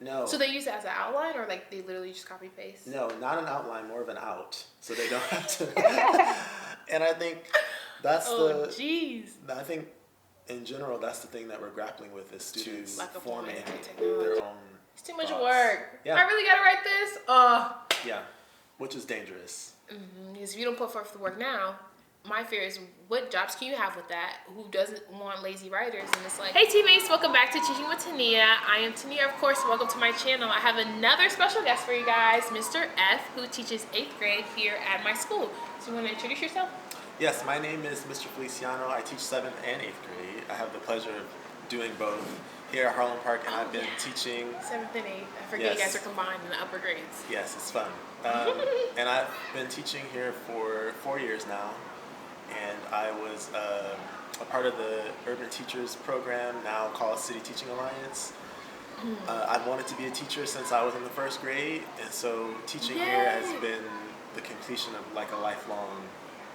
No. So they use it as an outline, or like they literally just copy paste? No, not an outline, more of an out. So they don't have to. And I think that's jeez. I think in general, that's the thing that we're grappling with is students forming their own. It's too much thoughts. work. Yeah. I really gotta write this? Yeah, which is dangerous. Because if you don't put forth the work now, my fear is what jobs can you have with that? Who doesn't want lazy writers? And it's like, hey teammates, welcome back to Teaching with Tania. I am Tania, of course. Welcome to my channel. I have another special guest for you guys, Mr. F, who teaches 8th grade here at my school. So you want to introduce yourself? Yes, my name is Mr. Feliciano. I teach 7th and 8th grade. I have the pleasure of doing both here at Harlem Park, and I've been teaching 7th and 8th. I forget you guys are combined in the upper grades. Yes, it's fun. And I've been teaching here for 4 years now, and I was a part of the Urban Teachers Program, now called City Teaching Alliance. I've wanted to be a teacher since I was in the 1st grade, and so teaching here has been the completion of like a lifelong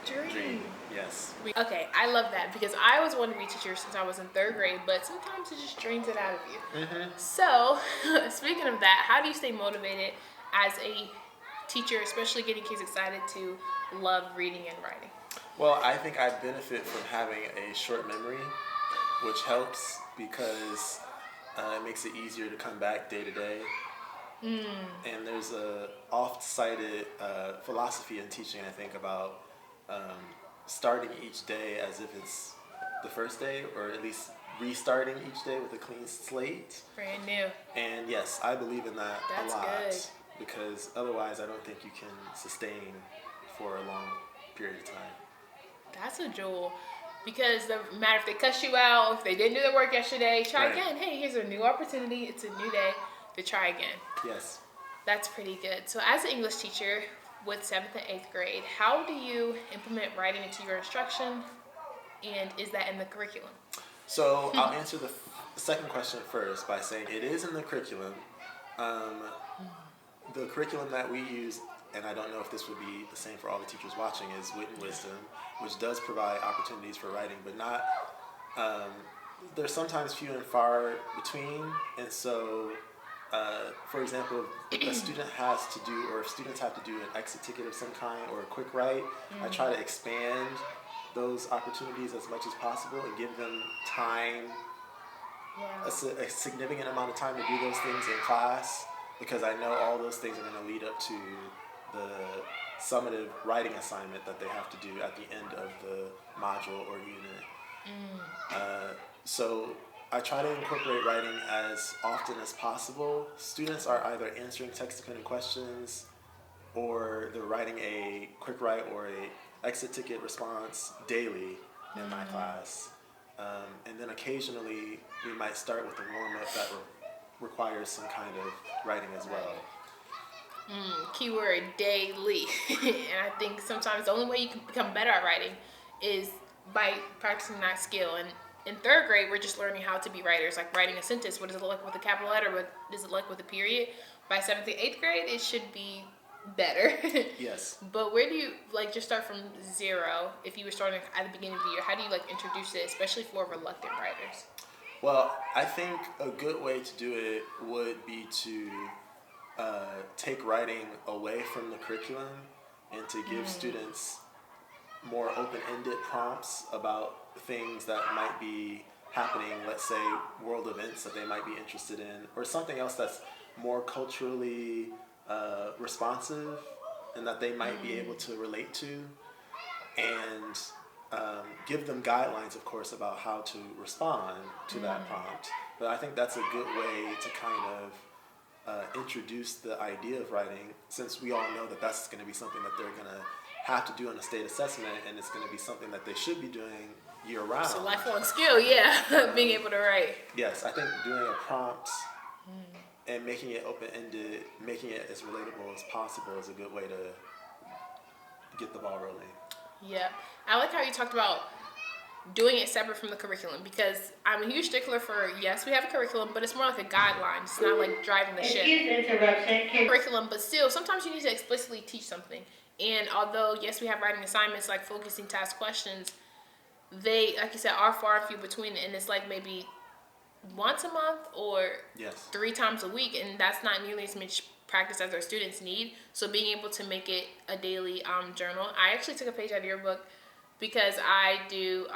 dream. Yes. Okay, I love that because I was wanting to be a teacher since I was in 3rd grade, but sometimes it just drains it out of you. So, speaking of that, how do you stay motivated as a teacher, especially getting kids excited to love reading and writing? Well, I think I benefit from having a short memory, which helps because it makes it easier to come back day to day. And there's a oft-cited philosophy in teaching, I think, about starting each day as if it's the first day, or at least restarting each day with a clean slate. Brand new. And yes, I believe in that That's a lot. Good. Because otherwise I don't think you can sustain for a long period of time. That's a jewel. Because no matter if they cuss you out, if they didn't do their work yesterday, try again. Hey, here's a new opportunity. It's a new day to try again. Yes. That's pretty good. So as an English teacher with 7th and 8th grade, how do you implement writing into your instruction? And is that in the curriculum? So I'll answer the second question first by saying it is in the curriculum. The curriculum that we use, and I don't know if this would be the same for all the teachers watching, is Wit and Wisdom, which does provide opportunities for writing, but not, they're sometimes few and far between. And so, for example, if a student has to do, or if students have to do an exit ticket of some kind or a quick write, I try to expand those opportunities as much as possible and give them time, a significant amount of time to do those things in class, because I know all those things are going to lead up to the summative writing assignment that they have to do at the end of the module or unit. So I try to incorporate writing as often as possible. Students are either answering text-dependent questions, or they're writing a quick write or a exit ticket response daily in my class. And then occasionally we might start with a warm-up that requires some kind of writing as well. Keyword daily. And I think sometimes the only way you can become better at writing is by practicing that skill. And in 3rd grade, we're just learning how to be writers, like writing a sentence. What does it look like with a capital letter? What does it look like with a period? By 7th and 8th grade, it should be better. Yes. But where do you, like, just start from zero? If you were starting at the beginning of the year, how do you, like, introduce it, especially for reluctant writers? Well, I think a good way to do it would be to take writing away from the curriculum and to give students more open-ended prompts about things that might be happening, let's say world events that they might be interested in, or something else that's more culturally responsive and that they might be able to relate to, and give them guidelines, of course, about how to respond to that prompt. But I think that's a good way to kind of introduce the idea of writing, since we all know that that's going to be something that they're going to have to do in a state assessment, and it's going to be something that they should be doing year-round. It's a lifelong skill, being able to write. Yes, I think doing a prompt and making it open-ended, making it as relatable as possible is a good way to get the ball rolling. Yeah. I like how you talked about doing it separate from the curriculum, because I'm a huge stickler for, yes, we have a curriculum, but it's more like a guideline. It's not like driving the ship. Curriculum, but still, sometimes you need to explicitly teach something. And although, yes, we have writing assignments like focusing task questions, they, like you said, are far and few between, and it's like maybe once a month or Yes. 3 times a week, and that's not nearly as much practice as our students need. So being able to make it a daily journal. I actually took a page out of your book because I do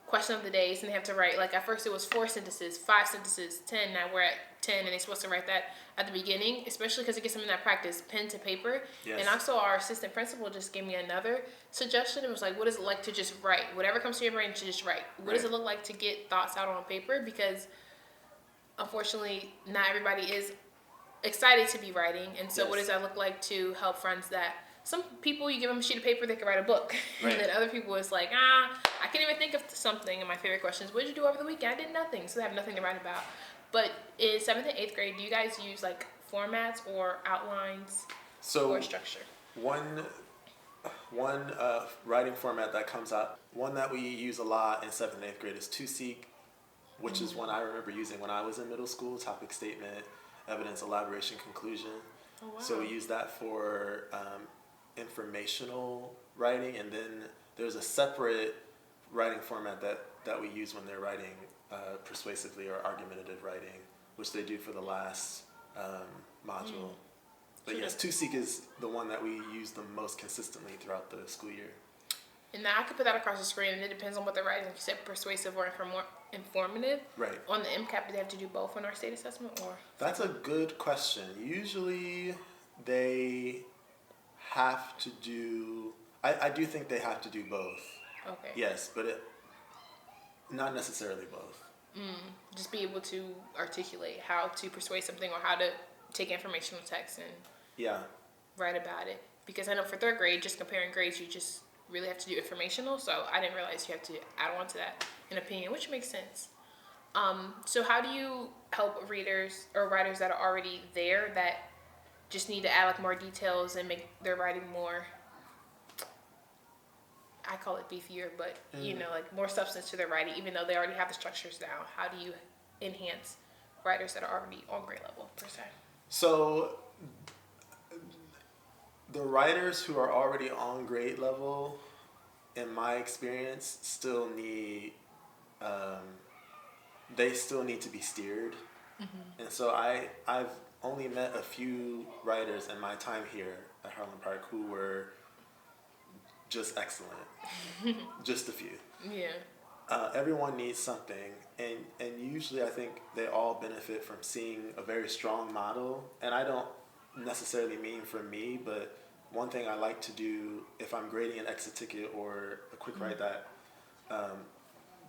question of the days, and they have to write, like, at first it was 4 sentences, 5 sentences, 10. Now we're at 10, and they're supposed to write that at the beginning, especially because it gets them in that practice, pen to paper. Yes. And also our assistant principal just gave me another suggestion. It was like, what is it like to just write? Whatever comes to your brain, to just write. What does it look like to get thoughts out on paper? Because unfortunately, not everybody is excited to be writing. And so what does that look like to help friends that some people, you give them a sheet of paper, they can write a book. Right. And then other people, it's like, I can't even think of something. And my favorite question is, what did you do over the weekend? I did nothing. So they have nothing to write about. But in 7th and 8th grade, do you guys use like formats or outlines or structure? One writing format that comes out, one that we use a lot in 7th and 8th grade is 2-Seek, which is one I remember using when I was in middle school: topic statement, evidence, elaboration, conclusion. Oh, wow. So we use that for informational writing, and then there's a separate writing format that we use when they're writing persuasively or argumentative writing, which they do for the last module. But yes, 2-Seek is the one that we use the most consistently throughout the school year. And now I could put that across the screen, and it depends on what they're writing. Like you said, persuasive or informative. Right. On the MCAP, do they have to do both on our state assessment, or? That's a good question. Usually they have to do, I do think they have to do both. Okay. Yes, but not necessarily both. Just be able to articulate how to persuade something or how to take informational text and write about it. Because I know for 3rd grade, just comparing grades, you just really have to do informational. So I didn't realize you have to add on to that an opinion, which makes sense. So how do you help readers or writers that are already there that just need to add like more details and make their writing more, I call it beefier, but you know, like more substance to their writing, even though they already have the structures down? How do you enhance writers that are already on grade level, per se? So the writers who are already on grade level, in my experience, still need they still need to be steered. And so I've only met a few writers in my time here at Harlan Park who were just excellent. Just a few. Yeah. Everyone needs something, and usually I think they all benefit from seeing a very strong model. And I don't necessarily mean for me, but one thing I like to do if I'm grading an exit ticket or a quick write that,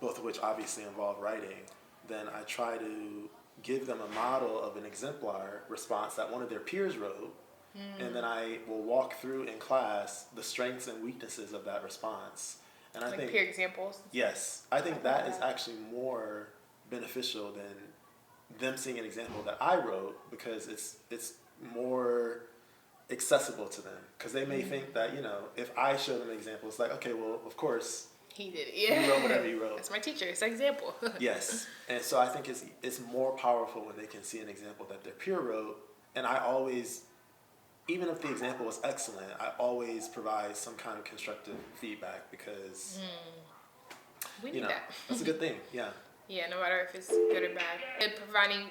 both of which obviously involve writing, then I try to give them a model of an exemplar response that one of their peers wrote, and then I will walk through in class the strengths and weaknesses of that response. And I like think peer examples? Yes. I think that is actually more beneficial than them seeing an example that I wrote, because it's more accessible to them. Because they may think that, you know, if I show them an example, it's like, okay, well, of course, he did it. Yeah. he wrote whatever he wrote. That's my teacher. It's an example. Yes. And so I think it's more powerful when they can see an example that their peer wrote. And I always, even if the example was excellent, I always provide some kind of constructive feedback, because we need that. That's a good thing. Yeah. Yeah, no matter if it's good or bad. And providing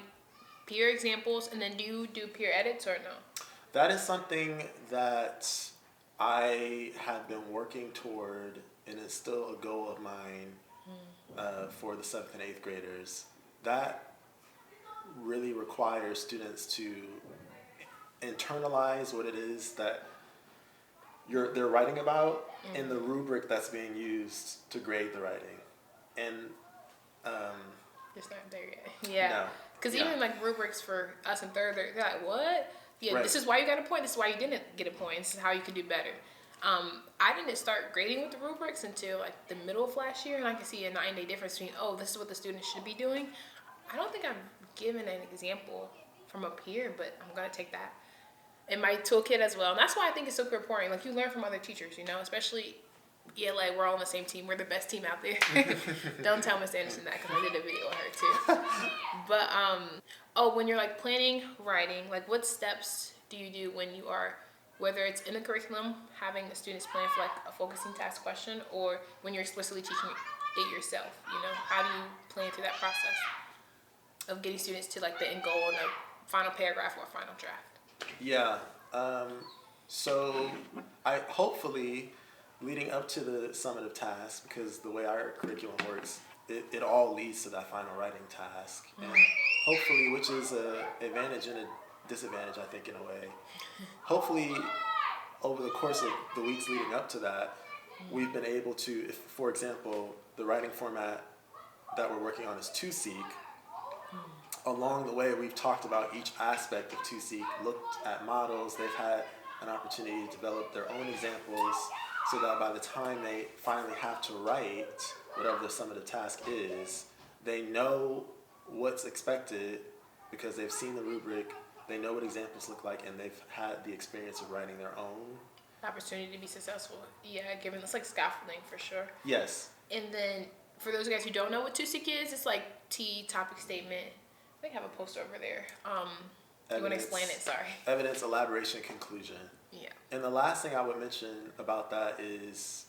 peer examples, and then do you do peer edits or no? That is something that I have been working toward, and it's still a goal of mine for the 7th and 8th graders. That really requires students to internalize what it is that they're writing about in the rubric that's being used to grade the writing. And it's not there yet. Yeah. Because even like rubrics for us in 3rd, they're like, what? Yeah, This is why you got a point. This is why you didn't get a point. This is how you can do better. I didn't start grading with the rubrics until like the middle of last year, and I can see a 9-day difference between, this is what the students should be doing. I don't think I've given an example from a peer, but I'm going to take that in my toolkit as well. And that's why I think it's super important. Like, you learn from other teachers, you know, especially ELA. We're all on the same team. We're the best team out there. Don't tell Miss Anderson that, because I did a video with her too. But when you're like planning writing, like what steps do you do when you are, whether it's in the curriculum, having the students plan for like a focusing task question, or when you're explicitly teaching it yourself? How do you plan through that process of getting students to like the end goal in the final paragraph or final draft? Yeah. So I hopefully leading up to the summative task, because the way our curriculum works, it all leads to that final writing task. And hopefully, which is a advantage and a disadvantage, I think, in a way. Hopefully, over the course of the weeks leading up to that, we've been able to, if, for example, the writing format that we're working on is 2Seek. Along the way, we've talked about each aspect of 2Seek, looked at models, they've had an opportunity to develop their own examples so that by the time they finally have to write whatever the summative task is, they know what's expected because they've seen the rubric, they know what examples look like, and they've had the experience of writing their own. Opportunity to be successful. Yeah, given it's like scaffolding for sure. Yes. And then for those guys who don't know what 2Seek is, it's like T, topic statement. I think I have a poster over there. You want to explain it? Sorry. Evidence, elaboration, conclusion. Yeah. And the last thing I would mention about that is,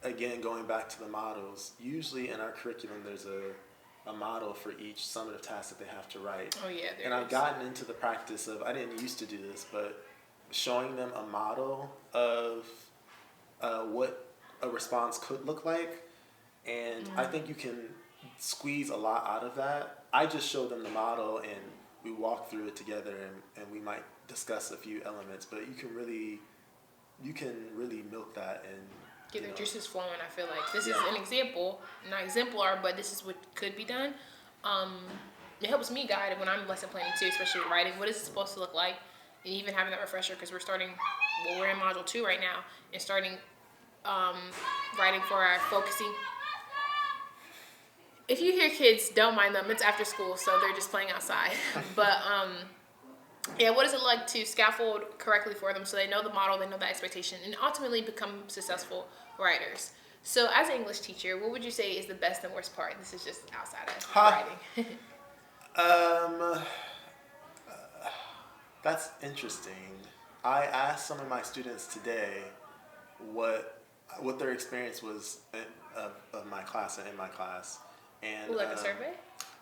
again, going back to the models, usually in our curriculum there's a model for each summative task that they have to write. Oh, yeah. And I've gotten into the practice of, I didn't used to do this, but showing them a model of what a response could look like. And I think you can squeeze a lot out of that. I just show them the model and we walk through it together, and we might discuss a few elements, but you can really milk that and get their juices flowing. I feel like this is an example, not exemplar, but this is what could be done. It helps me guide when I'm lesson planning too, especially with writing. What is it supposed to look like? And even having that refresher, because we're in module 2 right now, and starting writing for our focusing. If you hear kids, don't mind them. It's after school, so they're just playing outside. But yeah, what is it like to scaffold correctly for them so they know the model, they know the expectation, and ultimately become successful writers? So as an English teacher, what would you say is the best and worst part? This is just outside of writing. That's interesting. I asked some of my students today what their experience was of my class and in my class. And like a survey?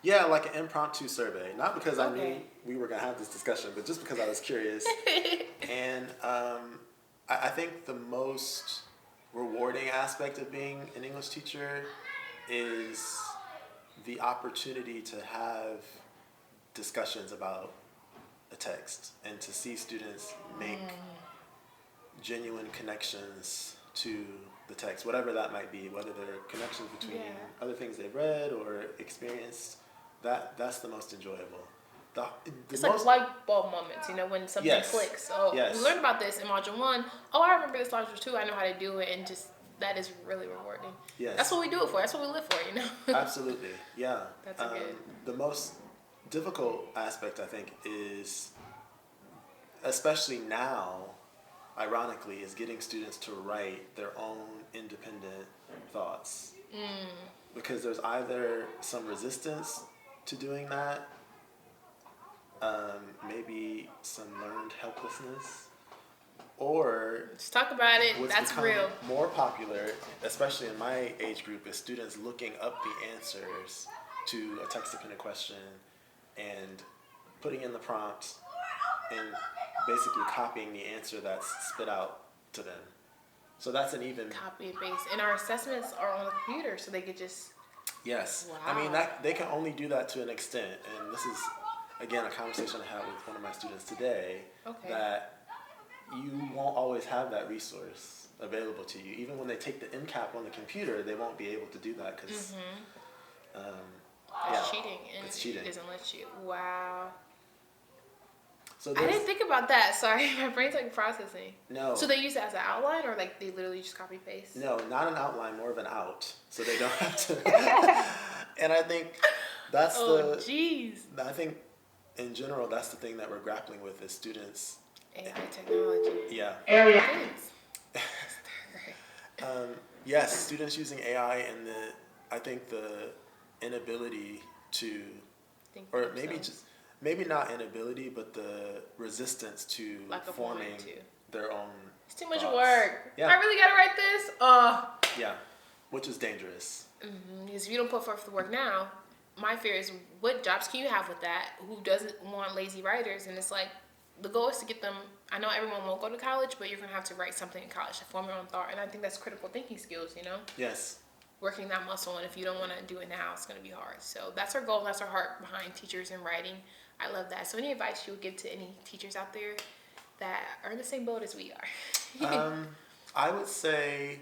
Yeah, like an impromptu survey. Not because I knew we were going to have this discussion, but just because I was curious. And I think the most rewarding aspect of being an English teacher is the opportunity to have discussions about a text and to see students make genuine connections to the text, whatever that might be, whether they're connections between other things they've read or experienced. That's the most enjoyable. It's like light bulb moments, when something clicks. Oh, we learned about this in module 1. Oh, I remember this module 2. I know how to do it, and just that is really rewarding. Yes, that's what we do it for. That's what we live for, Absolutely, yeah. That's good. The most difficult aspect, I think, is, especially now, ironically, is getting students to write their own independent thoughts. Because there's either some resistance to doing that, maybe some learned helplessness, or let's talk about it. That's real. More popular, especially in my age group, is students looking up the answers to a text-dependent question and putting in the prompt and basically copying the answer that's spit out to them. So that's an even copy and paste. And our assessments are on the computer, so they could just Yes. Wow. I mean, that they can only do that to an extent, and this is again a conversation I had with one of my students today. Okay. That you won't always have that resource available to you. Even when they take the MCAP on the computer, they won't be able to do that because it's cheating, and it's cheating. It doesn't let you. Wow. So I didn't think about that. Sorry, my brain's like processing. No. So they use it as an outline, or like they literally just copy paste? No, not an outline, more of an out. So they don't have to. And I think that's I think in general, that's the thing that we're grappling with as students. AI technology. Yeah. Kids. Yes, students using AI and I think the inability to, or maybe not inability, but the resistance to forming their own. It's too much thoughts. work. Yeah. I really gotta write this. Yeah, which is dangerous. Because if you don't put forth the work now, my fear is what jobs can you have with that? Who doesn't want lazy writers? And it's like the goal is to get them. I know everyone won't go to college, but you're gonna have to write something in college to form your own thought. And I think that's critical thinking skills. Yes. Working that muscle, and if you don't want to do it now, it's going to be hard. So that's our goal. That's our heart behind teachers and writing. I love that. So any advice you would give to any teachers out there that are in the same boat as we are? I would say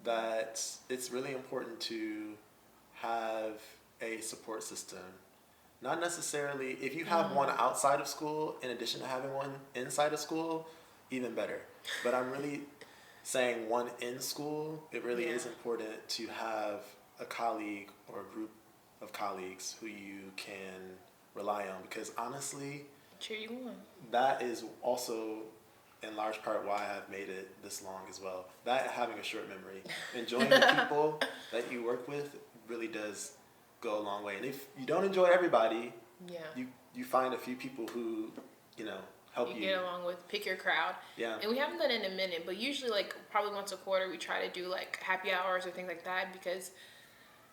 that it's really important to have a support system. Not necessarily, if you have one outside of school in addition to having one inside of school, even better. But I'm really saying one in school, it really is important to have a colleague or a group of colleagues who you can rely on, because honestly, cheer you on. That is also in large part why I've made it this long as well. That having a short memory, enjoying the people that you work with really does go a long way. And if you don't enjoy everybody, you find a few people who, help you. Get along with, pick your crowd. Yeah. And we haven't done it in a minute, but usually probably once a quarter we try to do happy hours or things like that, because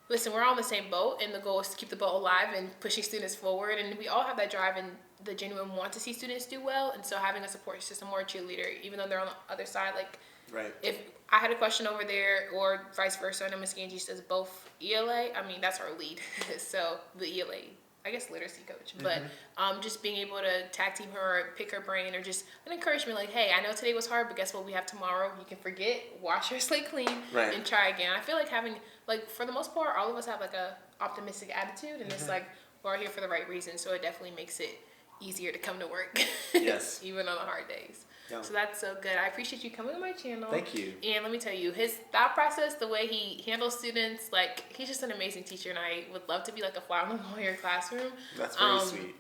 listen, we're all in the same boat, and the goal is to keep the boat alive and pushing students forward, and we all have that drive and the genuine want to see students do well. And so having a support system or a cheerleader, even though they're on the other side, right. If I had a question over there or vice versa, I know Ms. Ganji does both ELA, that's our lead. So the ELA, I guess literacy coach, but just being able to tag team her or pick her brain, or just an encouragement hey, I know today was hard, but guess what, we have tomorrow. You can forget, wash your slate clean, and try again. I feel like having, for the most part, all of us have a optimistic attitude, and it's we're here for the right reason, so it definitely makes it easier to come to work. Yes. Even on the hard days. Yeah. So that's so good. I appreciate you coming to my channel. Thank you. And let me tell you, his thought process, the way he handles students, he's just an amazing teacher, and I would love to be a fly on the wall in your classroom. That's very sweet.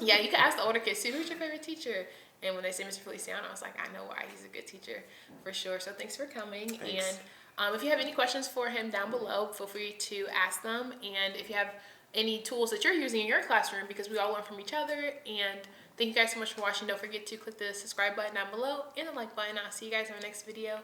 Yeah, you can ask the older kids too, who's your favorite teacher? And when they say Mr. Feliciano, I was like, I know why, he's a good teacher for sure. So thanks for coming. Thanks. And if you have any questions for him down below, feel free to ask them. And if you have any tools that you're using in your classroom, because we all learn from each other. And thank you guys so much for watching. Don't forget to click the subscribe button down below and the like button. I'll see you guys in the next video.